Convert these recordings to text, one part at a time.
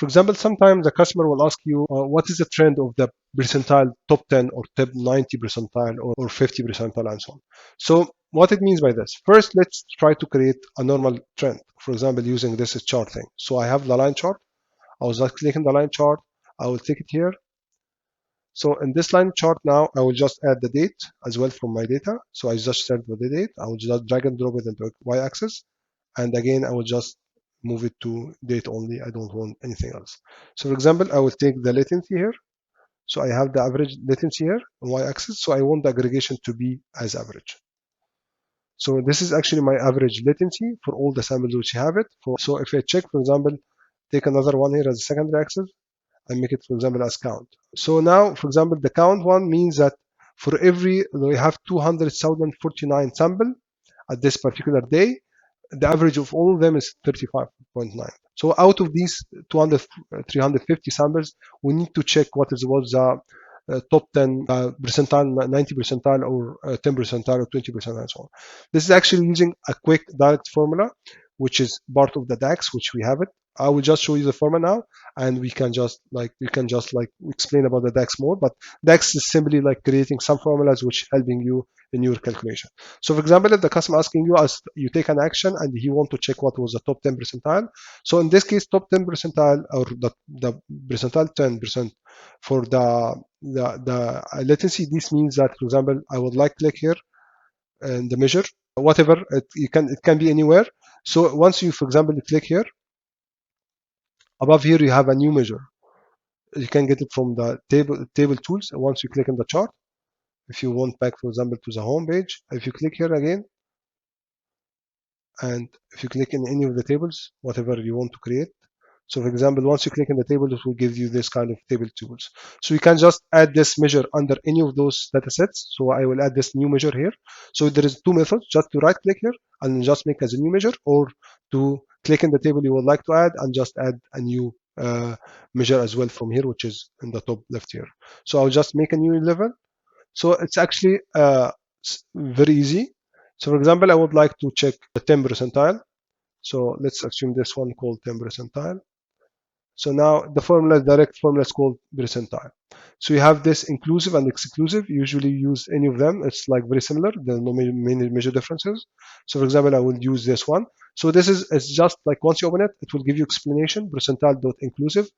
For example, sometimes the customer will ask you, what is the trend of the percentile top 10 or top 90 percentile or 50 percentile and so on. So what it means by this, first, let's try to create a normal trend. For example, using this chart thing. So I have the line chart. I was just clicking the line chart. I will take it here. So in this line chart now, I will just add the date as well from my data. So I just set the date. I will just drag and drop it into y-axis. And again, I will just move it to date only. I don't want anything else. So for example, I will take the latency here. So I have the average latency here on y-axis. So I want the aggregation to be as average. So this is actually my average latency for all the samples which have it. So if I check, for example, take another one here as a secondary axis and make it, for example, as count. So now, for example, the count one means that for every, we have 200,049 sample at this particular day, the average of all of them is 35.9. So out of these 350 samples, we need to check what was the top 10 percentile, 90 percentile, or 10 percentile, or 20 percentile, and so on. This is actually using a quick direct formula, which is part of the DAX, which we have it. I will just show you the formula now, and we can just explain about the DAX more. But DAX is simply like creating some formulas which helping you in your calculation. So for example, if the customer asking you, as you take an action and he want to check what was the top 10 percentile. So in this case, top 10 percentile, or the percentile 10% for the latency. This means that, for example, I would like click here and the measure, whatever it can be anywhere. So once you, for example, click here, above here you have a new measure. You can get it from the table tools. Once you click on the chart, if you want back, for example, to the home page, if you click here again, and if you click in any of the tables, whatever you want to create. So for example, once you click in the table, it will give you this kind of table tools. So you can just add this measure under any of those data sets. So I will add this new measure here. So there is two methods, just to right click here and just make as a new measure, or to click in the table you would like to add and just add a new measure as well from here, which is in the top left here. So I'll just make a new level. So it's actually very easy. So for example, I would like to check the 10 percentile. So let's assume this one called 10 percentile. So now the formula, direct formula, is called percentile. So you have this inclusive and exclusive. Usually use any of them. It's like very similar. There's no major differences. So for example, I will use this one. So this is, it's just like once you open it, it will give you explanation, percentile.inclusive.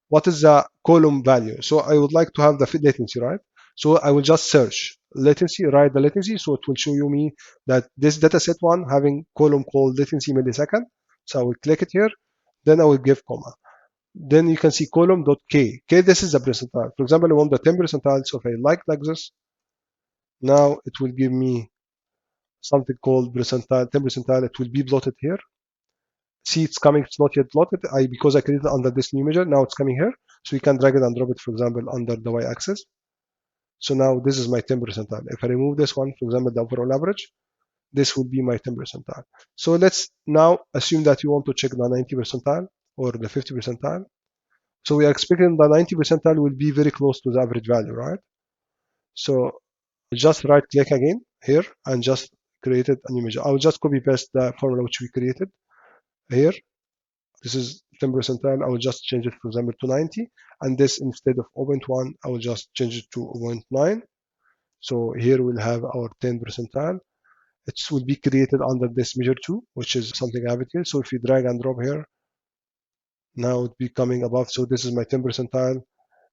What is the column value? So I would like to have the latency, right? So I will just search latency, write the latency. So it will show you me that this dataset one having column called latency millisecond. So I will click it here. Then I will give comma. Then you can see column.k. K, this is the percentile. For example, I want the 10 percentile. So if I like this, now it will give me something called percentile, 10 percentile. It will be plotted here. See, it's coming. It's not yet plotted. Because I created under this new measure. Now it's coming here. So you can drag it and drop it, for example, under the y-axis. So now this is my 10 percentile. If I remove this one, for example, the overall average, this would be my 10 percentile. So let's now assume that you want to check the 90 percentile or the 50 percentile. So we are expecting the 90 percentile will be very close to the average value, right? So just right click again here and just created a new measure. I will just copy paste the formula which we created here. This is 10 percentile. I will just change it, for example, to 90. And this, instead of 0.1, I will just change it to 0.9. So here we'll have our 10 percentile. It will be created under this measure 2, which is something I have it here. So if you drag and drop here, now it's becoming above. So this is my 10 percentile.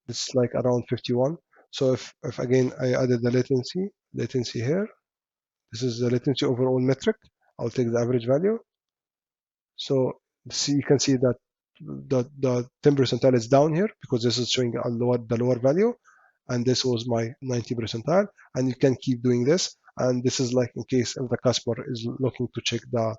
It's like around 51. So if again I added the latency here, this is the latency overall metric. I'll take the average value. So see, you can see that the 10 percentile is down here because this is showing the lower value, and this was my 90 percentile. And you can keep doing this. And this is like in case if the customer is looking to check the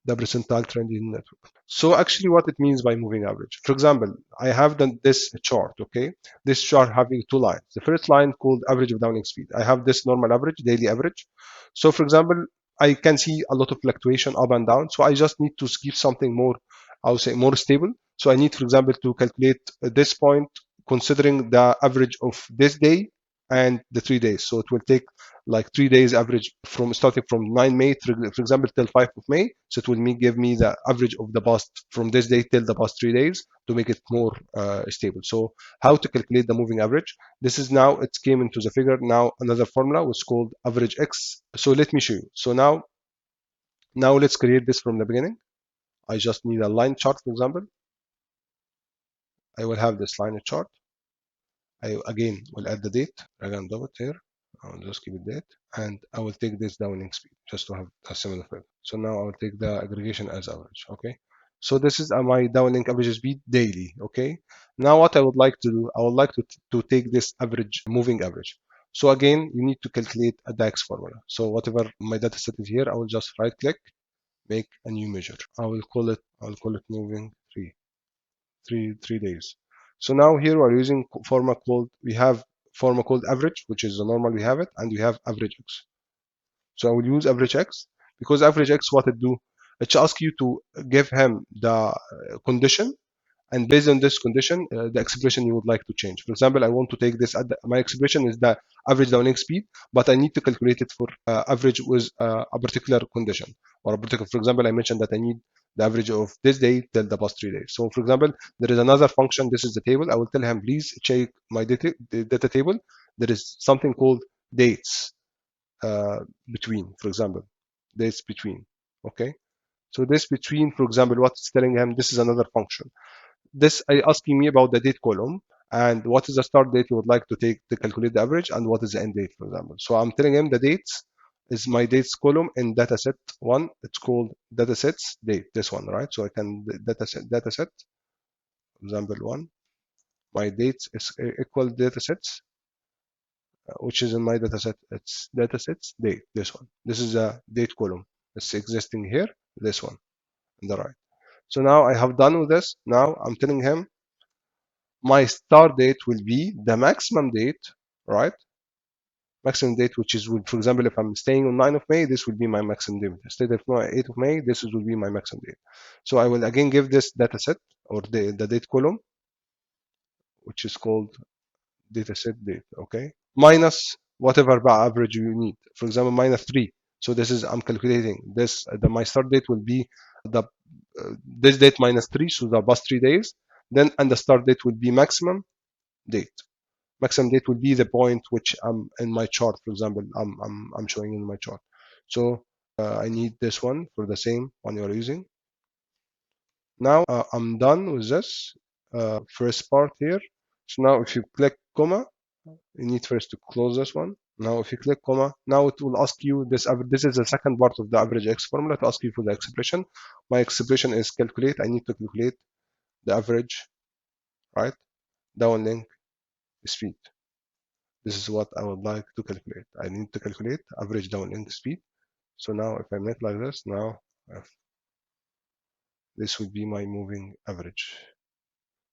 percentile trend in network. So actually what it means by moving average. For example, I have done this chart, okay? This chart having two lines. The first line called average of downlink speed. I have this normal average, daily average. So for example, I can see a lot of fluctuation up and down. So I just need to give something more, I would say more stable. So I need, for example, to calculate this point considering the average of this day and the 3 days. So it will take like 3 days average from starting from 9 May, for example, till 5 of May. So it will give me the average of the past from this day till the past 3 days to make it more stable. So how to calculate the moving average? This is now, it came into the figure. Now another formula was called AVERAGEX. So let me show you. So now let's create this from the beginning. I just need a line chart, for example. I will have this line chart. I again will add the date. Drag and drop it here. I'll just keep it date, and I will take this downing speed just to have a similar figure. So now I will take the aggregation as average. Okay. So this is my downlink average speed daily. Okay. Now what I would like to do, I would like to take this average moving average. So again, you need to calculate a DAX formula. So whatever my data set is here, I will just right click, make a new measure. I'll call it moving three days. So now here we're using formula called, we have formula called average, which is the normal we have it, and we have AVERAGEX. So I will use AVERAGEX because AVERAGEX, what it do, it asks you to give him the condition, and based on this condition, the expression you would like to change. For example, I want to take this, my expression is the average downlink speed, but I need to calculate it for average with a particular condition, or a particular, for example, I mentioned that I need the average of this day till the past 3 days. So for example, there is another function, this is the table. I will tell him, please check my data table. There is something called dates between, for example, dates between. Okay. So this between, for example, what it's telling him, this is another function. This asking me about the date column and what is the start date you would like to take to calculate the average, and what is the end date, for example. So I'm telling him the dates is my dates column in dataset 1. It's called datasets date, this one, right? So I can dataset example 1, my dates is equal datasets, which is in my dataset, it's datasets date, this one. This is a date column, it's existing here, this one on the right. So now I have done with this. Now I'm telling him my start date will be the maximum date, right? Maximum date, which is, for example, if I'm staying on 9 of May, this will be my maximum date. Instead of 8 of May, this will be my maximum date. So I will again give this data set, or the date column, which is called dataset date, okay? Minus whatever average you need. For example, minus 3. So this is, I'm calculating this, my start date will be the this date minus 3, so the past 3 days. Then, and the start date will be maximum date. Maximum date will be the point which I'm in my chart, for example, I'm showing in my chart. So I need this one for the same one you're using. Now I'm done with this first part here. So now if you click comma, you need first to close this one. Now if you click comma, now it will ask you this is the second part of the AVERAGEX formula, to ask you for the expression. My expression is calculate. I need to calculate the average, right, downlink speed. This is what I would like to calculate. I need to calculate average downlink speed. So now if I make like this, now this would be my moving average.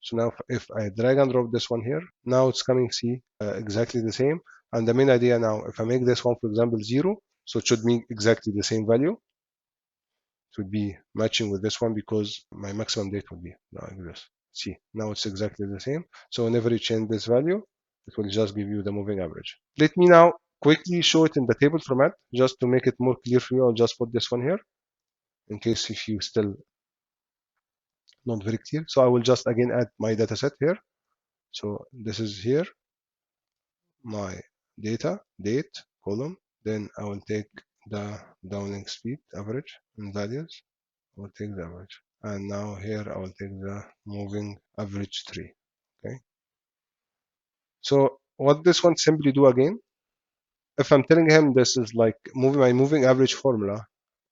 So now if I drag and drop this one here, now it's coming, see, exactly the same. And the main idea now, if I make this one, for example, 0, so it should be exactly the same value. It would be matching with this one because my maximum date would be like this. See, now it's exactly the same. So whenever you change this value, it will just give you the moving average. Let me now quickly show it in the table format just to make it more clear for you. I'll just put this one here in case if you still not very clear. So I will just again add my data set here. So this is here, my data, date, column. Then I will take the downlink speed average and values. I will take the average. And now here I will take the moving average 3. Okay. So what this one simply do again, if I'm telling him this is like my moving average formula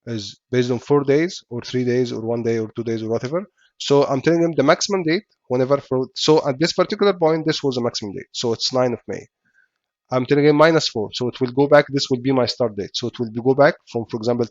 is based on 4 days or 3 days or 1 day or 2 days or whatever. So I'm telling him the maximum date whenever, so at this particular point, this was a maximum date. So it's 9 of May. I'm telling him minus 4. So it will go back. This will be my start date. So it will go back from, for example,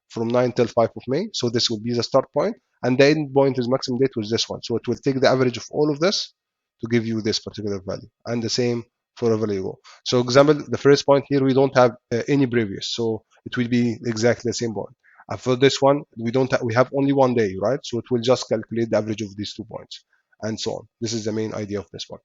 from 9 till 5 of May. So this will be the start point. And the end point is maximum date was this one. So it will take the average of all of this to give you this particular value. And the same forever you go. So example, the first point here, we don't have any previous. So it will be exactly the same point. And for this one, we have only 1 day, right? So it will just calculate the average of these 2 points and so on. This is the main idea of this one.